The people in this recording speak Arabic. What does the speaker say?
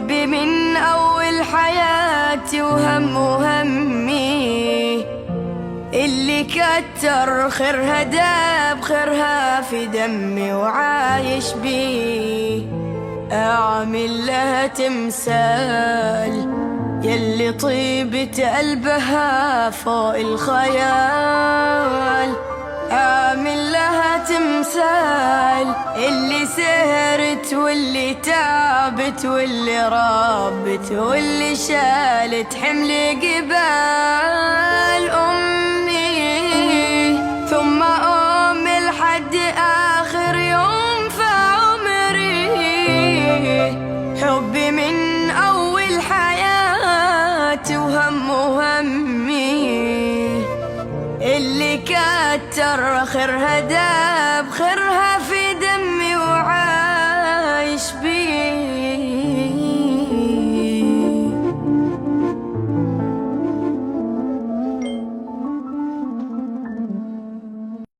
حبي من أول حياتي وهم وهمي، اللي كتر خيرها داب خيرها في دمي وعايش بيه. أعمل لها تمثال يلي طيبة قلبها فوق الخيال، أعمل لها تمثال اللي سهرت واللي تعبت واللي ربت واللي شالت حمل جبال أمي، ثم أمي لحد آخر يوم في عمري. حبي من أول حياتي وهم وهمي، اللي كتر خيرها داب خيرها في